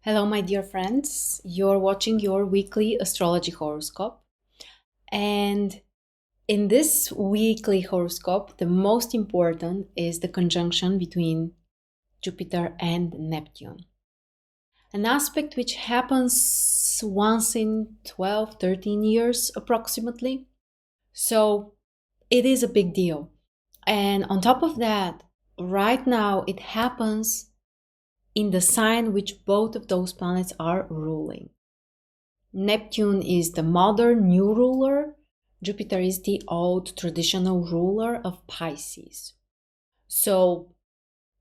Hello, my dear friends. You're watching your weekly astrology horoscope. And in this weekly horoscope, the most important is the conjunction between Jupiter and Neptune. An aspect which happens once in 12, 13 years approximately. So it is a big deal. And on top of that, right now it happens in the sign which both of those planets are ruling. Neptune is the modern new ruler. Jupiter is the old traditional ruler of Pisces. So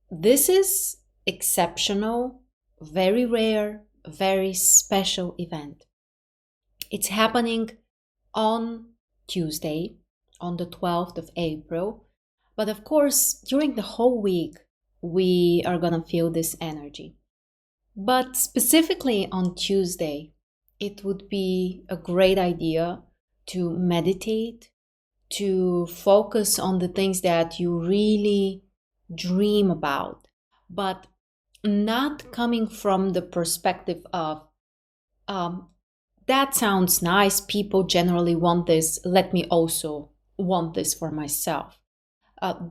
this is exceptional, very rare, very special event. It's happening on Tuesday, on the 12th of April. But of course, during the whole week, we are gonna feel this energy. But specifically on Tuesday, it would be a great idea to meditate, to focus on the things that you really dream about, but not coming from the perspective of, that sounds nice, people generally want this, let me also want this for myself.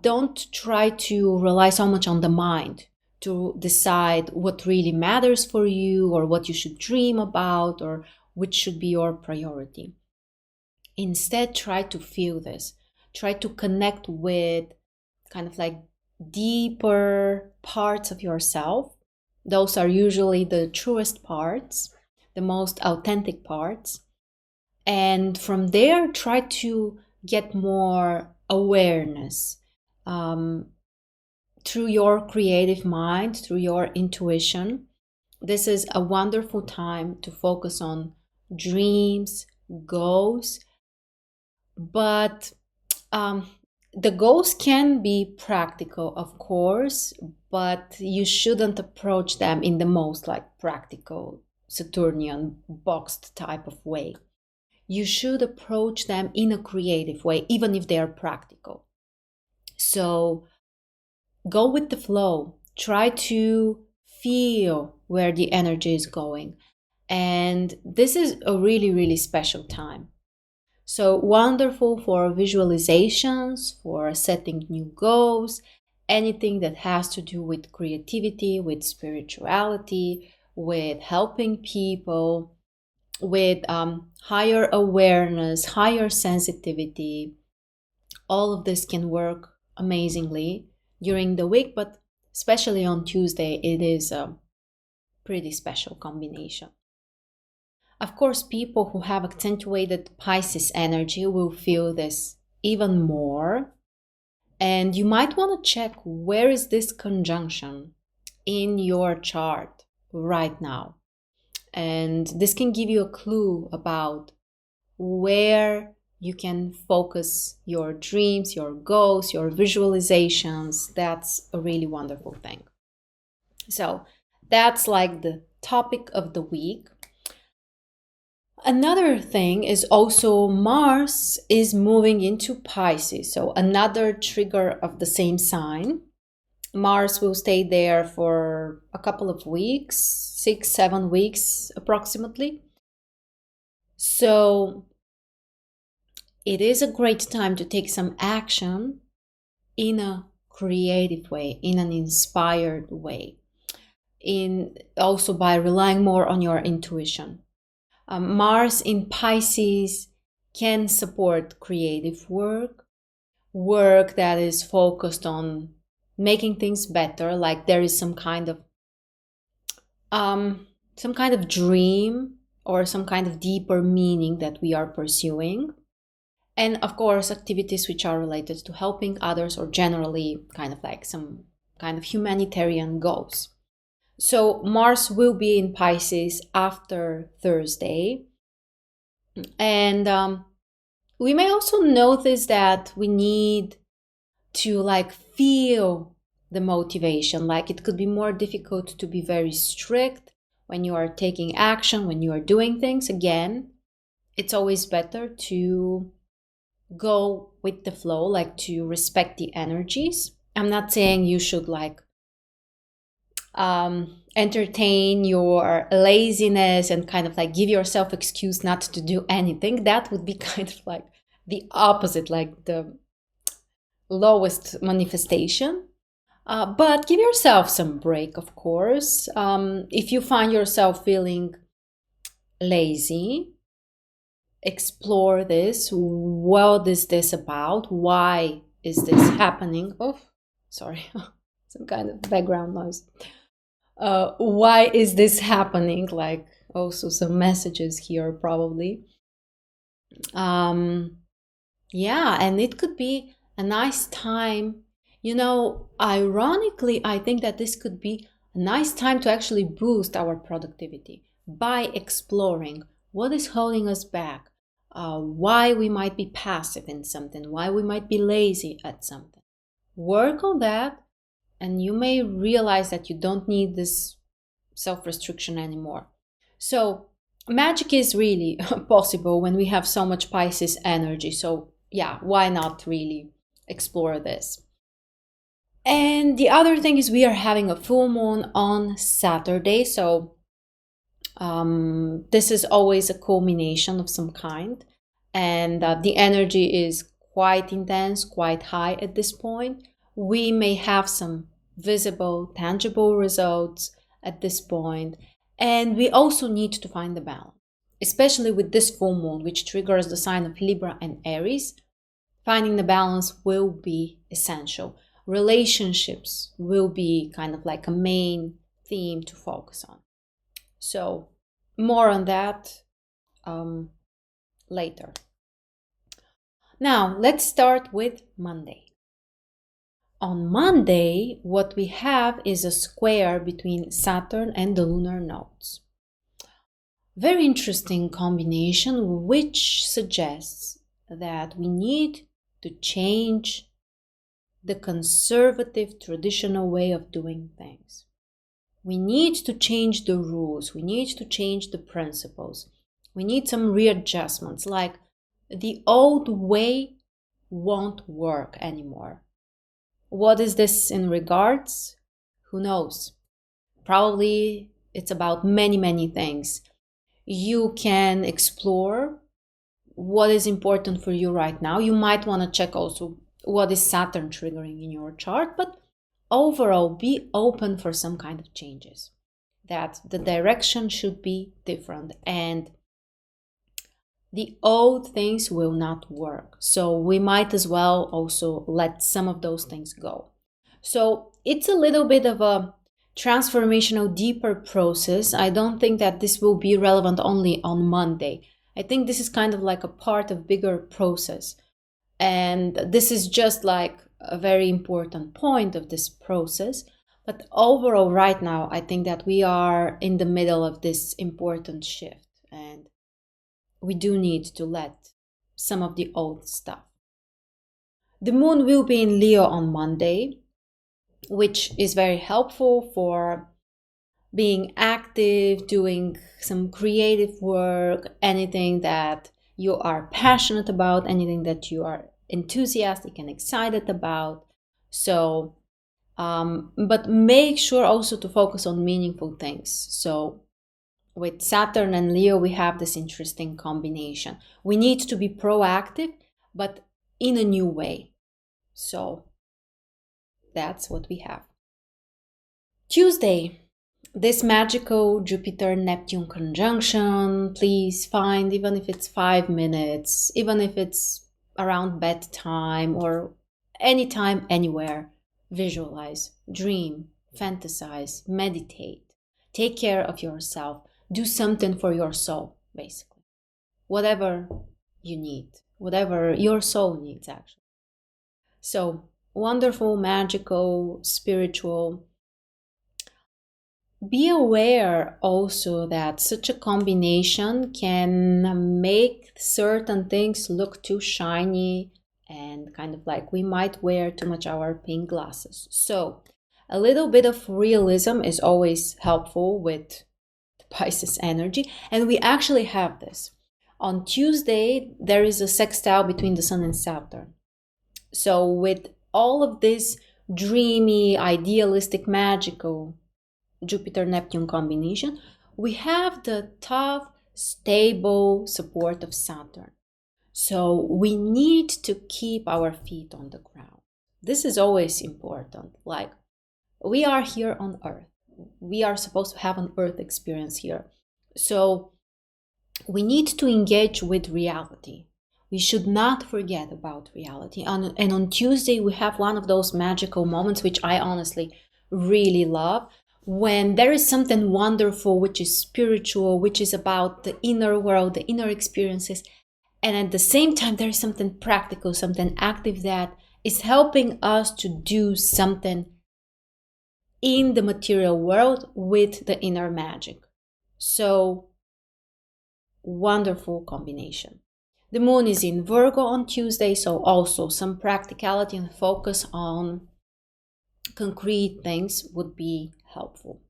Don't try to rely so much on the mind to decide what really matters for you or what you should dream about or which should be your priority. Instead, try to feel this. Try to connect with kind of like deeper parts of yourself. Those are usually the truest parts, the most authentic parts. And from there, try to get more awareness through your creative mind, through your intuition. This is a wonderful time to focus on dreams, goals, but the goals can be practical, of course, but you shouldn't approach them in the most like practical Saturnian boxed type of way. You should approach them in a creative way, even if they are practical. So go with the flow. Try to feel where the energy is going. And this is a really, really special time. So wonderful for visualizations, for setting new goals, anything that has to do with creativity, with spirituality, with helping people, with higher awareness, higher sensitivity. All of this can work amazingly during the week, but especially on Tuesday, it is a pretty special combination. Of course, people who have accentuated Pisces energy will feel this even more. And you might want to check where is this conjunction in your chart right now. And this can give you a clue about where you can focus your dreams, your goals, your visualizations. That's a really wonderful thing. So that's like the topic of the week. Another thing is also Mars is moving into Pisces, so another trigger of the same sign. Mars will stay there for a couple of weeks, 6-7 weeks approximately. So it is a great time to take some action in a creative way, in an inspired way, also by relying more on your intuition. Mars in Pisces can support creative work that is focused on making things better, like there is some kind of dream or some kind of deeper meaning that we are pursuing. And of course, activities which are related to helping others or generally kind of like some kind of humanitarian goals. So Mars will be in Pisces after Thursday. And we may also notice that we need to like feel the motivation. Like it could be more difficult to be very strict when you are taking action, when you are doing things. Again, it's always better to go with the flow, like to respect the energies. I'm not saying you should like entertain your laziness and kind of like give yourself excuse not to do anything, that would be kind of like the opposite, like the lowest manifestation. But give yourself some break, of course. If you find yourself feeling lazy, explore this. What is this about? Why is this happening? Oh, sorry, some kind of background noise. Why is this happening? Like also some messages here probably. Yeah, and it could be a nice time. Ironically, I think that this could be a nice time to actually boost our productivity by exploring what is holding us back, why we might be passive in something, why we might be lazy at something. Work on that, and you may realize that you don't need this self-restriction anymore. So magic is really possible when we have so much Pisces energy. So yeah, why not really explore this? And the other thing is we are having a full moon on Saturday. So this is always a culmination of some kind. And the energy is quite intense, quite high at this point. We may have some visible, tangible results at this point. And we also need to find the balance, especially with this full moon, which triggers the sign of Libra and Aries. Finding the balance will be essential. Relationships will be kind of like a main theme to focus on. So more on that later. Now let's start with Monday. On Monday, what we have is a square between Saturn and the lunar nodes. Very interesting combination, which suggests that we need to change the conservative, traditional way of doing things. We need to change the rules. We need to change the principles. We need some readjustments, like the old way won't work anymore. What is this in regards? Who knows? Probably it's about many, many things. You can explore what is important for you right now. You might want to check also what is Saturn triggering in your chart, but overall be open for some kind of changes, that the direction should be different and the old things will not work. So we might as well also let some of those things go. So it's a little bit of a transformational, deeper process. I don't think that this will be relevant only on Monday. I think this is kind of like a part of bigger process. And this is just like a very important point of this process. But overall, right now, I think that we are in the middle of this important shift. And we do need to let some of the old stuff. The moon will be in Leo on Monday, which is very helpful for being active, doing some creative work, anything that you are passionate about, anything that you are enthusiastic and excited about. So, but make sure also to focus on meaningful things. So with Saturn and Leo, we have this interesting combination. We need to be proactive, but in a new way. So that's what we have. Tuesday, this magical Jupiter-Neptune conjunction. Please find, even if it's 5 minutes, even if it's around bedtime or anytime, anywhere, visualize, dream, fantasize, meditate, take care of yourself. Do something for your soul, basically. Whatever you need, whatever your soul needs, actually. So, wonderful, magical, spiritual. Be aware also that such a combination can make certain things look too shiny and kind of like we might wear too much our pink glasses. So, a little bit of realism is always helpful with Pisces energy, and we actually have this. On Tuesday, there is a sextile between the Sun and Saturn. So with all of this dreamy, idealistic, magical Jupiter-Neptune combination, we have the tough, stable support of Saturn. So we need to keep our feet on the ground. This is always important. Like, we are here on Earth. We are supposed to have an Earth experience here. So we need to engage with reality. We should not forget about reality. And on Tuesday, we have one of those magical moments, which I honestly really love, when there is something wonderful, which is spiritual, which is about the inner world, the inner experiences. And at the same time, there is something practical, something active that is helping us to do something in the material world with the inner magic. So, wonderful combination. The moon is in Virgo on Tuesday, so also some practicality and focus on concrete things would be helpful.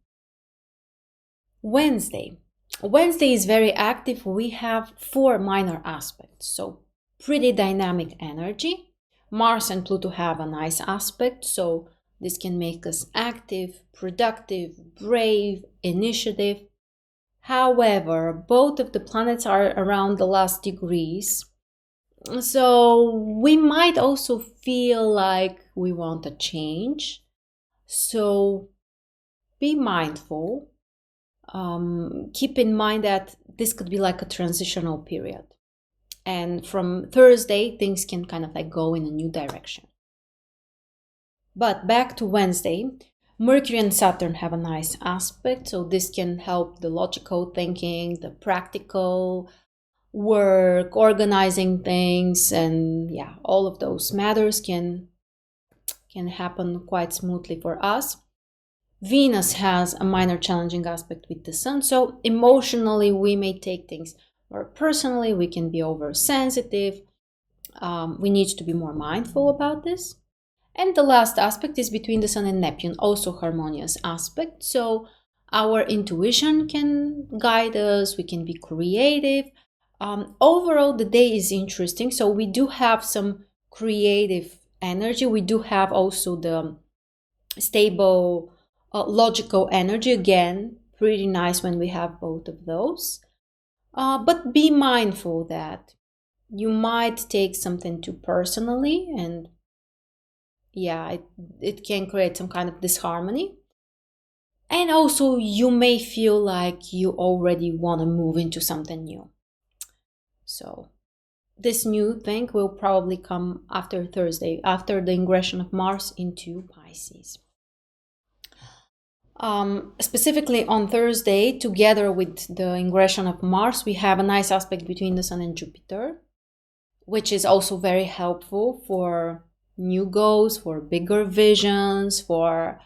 Wednesday is very active. We have 4 minor aspects, so pretty dynamic energy. Mars and Pluto have a nice aspect, so this can make us active, productive, brave, initiative. However, both of the planets are around the last degrees, so we might also feel like we want a change. So be mindful. Keep in mind that this could be like a transitional period. And from Thursday, things can kind of like go in a new direction. But back to Wednesday, Mercury and Saturn have a nice aspect, so this can help the logical thinking, the practical work, organizing things, and yeah, all of those matters can happen quite smoothly for us. Venus has a minor challenging aspect with the Sun, so emotionally we may take things more personally, we can be oversensitive. We need to be more mindful about this. And the last aspect is between the Sun and Neptune, also harmonious aspect. So our intuition can guide us, we can be creative. Overall, the day is interesting. So we do have some creative energy. We do have also the stable, logical energy. Again, pretty nice when we have both of those. But be mindful that you might take something too personally, and yeah, it can create some kind of disharmony. And also you may feel like you already want to move into something new. So this new thing will probably come after Thursday, after the ingression of Mars into Pisces. Specifically on Thursday, together with the ingression of Mars, we have a nice aspect between the Sun and Jupiter, which is also very helpful for new goals, for bigger visions, for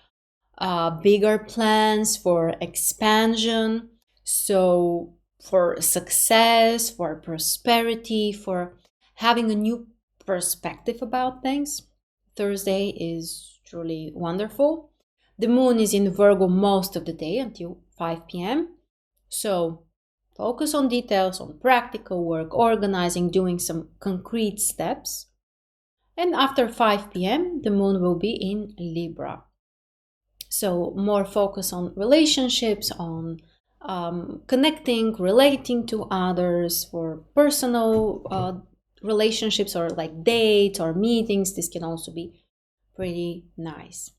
bigger plans, for expansion. So for success, for prosperity, for having a new perspective about things, Thursday is truly wonderful. The moon is in Virgo most of the day until 5 p.m. So focus on details, on practical work, organizing, doing some concrete steps. And after 5 p.m., the moon will be in Libra. So more focus on relationships, on connecting, relating to others, for personal relationships or like dates or meetings. This can also be pretty nice.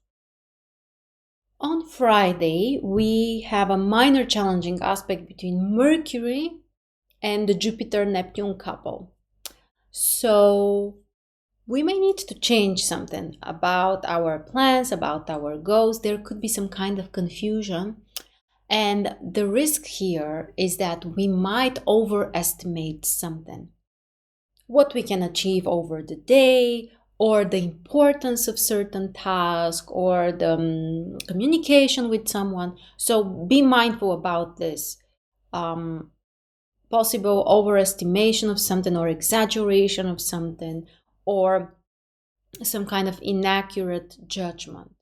On Friday, we have a minor challenging aspect between Mercury and the Jupiter-Neptune couple. So we may need to change something about our plans, about our goals. There could be some kind of confusion. And the risk here is that we might overestimate something. What we can achieve over the day, or the importance of certain task, or the communication with someone. So be mindful about this. Possible overestimation of something, or exaggeration of something, or some kind of inaccurate judgment.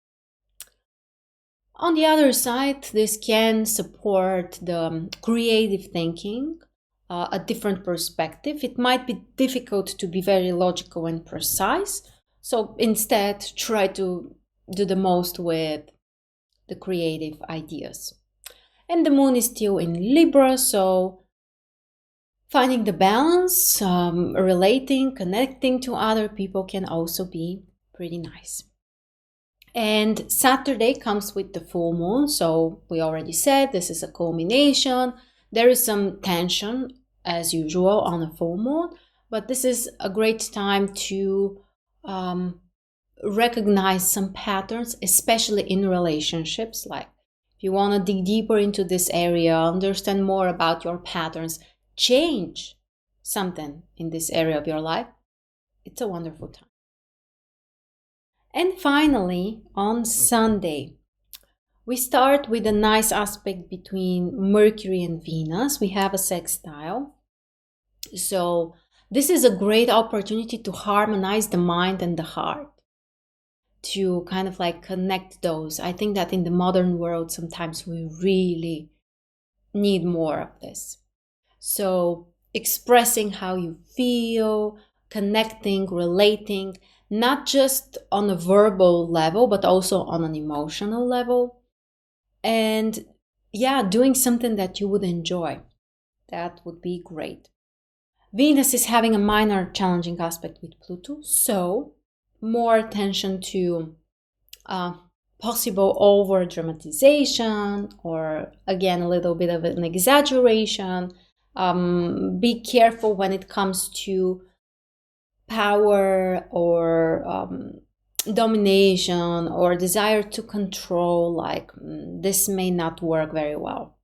On the other side, this can support the creative thinking, a different perspective. It might be difficult to be very logical and precise, so instead try to do the most with the creative ideas. And the moon is still in Libra, so finding the balance, relating, connecting to other people can also be pretty nice. And Saturday comes with the full moon, so we already said this is a culmination. There is some tension as usual on a full moon, but this is a great time to recognize some patterns, especially in relationships. Like if you want to dig deeper into this area, understand more about your patterns, change something in this area of your life, it's a wonderful time. And finally, on Sunday, we start with a nice aspect between Mercury and Venus. We have a sextile. So this is a great opportunity to harmonize the mind and the heart, to kind of like connect those. I think that in the modern world, sometimes we really need more of this. So expressing how you feel, connecting, relating, not just on a verbal level, but also on an emotional level. And yeah, doing something that you would enjoy. That would be great. Venus is having a minor challenging aspect with Pluto, so more attention to possible over dramatization, or again, a little bit of an exaggeration. Be careful when it comes to power or domination or desire to control. Like this may not work very well.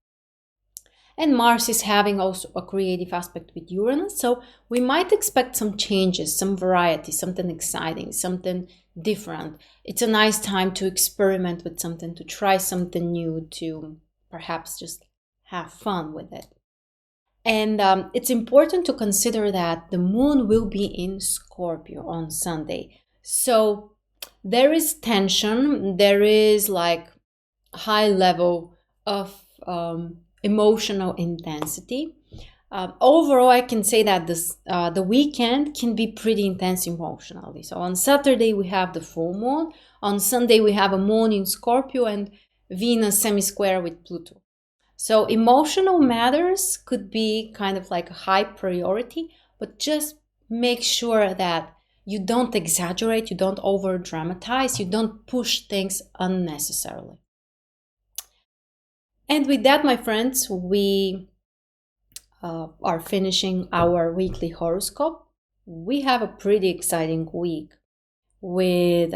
And Mars is having also a creative aspect with Uranus, so we might expect some changes, some variety, something exciting, something different. It's a nice time to experiment with something, to try something new, to perhaps just have fun with it. And it's important to consider that the moon will be in Scorpio on Sunday. So there is tension, there is like high level of emotional intensity. Overall, I can say that the weekend can be pretty intense emotionally. So on Saturday, we have the full moon. On Sunday, we have a moon in Scorpio and Venus semi-square with Pluto. So emotional matters could be kind of like a high priority, but just make sure that you don't exaggerate, you don't over dramatize, you don't push things unnecessarily. And with that, my friends, we are finishing our weekly horoscope. We have a pretty exciting week with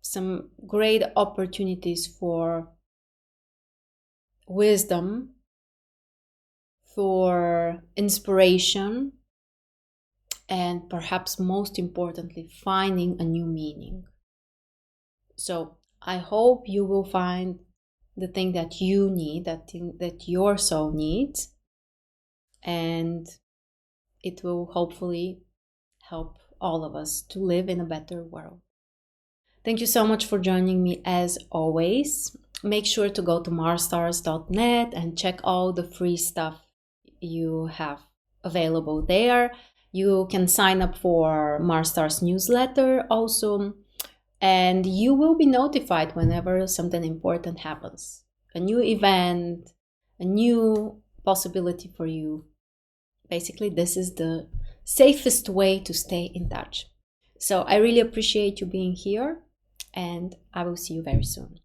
some great opportunities for wisdom, for inspiration, and perhaps most importantly, finding a new meaning. So I hope you will find the thing that you need, that thing that your soul needs, and it will hopefully help all of us to live in a better world. Thank you so much for joining me as always. Make sure to go to marsstars.net and check all the free stuff you have available there. You can sign up for Mars Stars newsletter also, and you will be notified whenever something important happens. A new event, a new possibility for you. Basically, this is the safest way to stay in touch. So I really appreciate you being here, and I will see you very soon.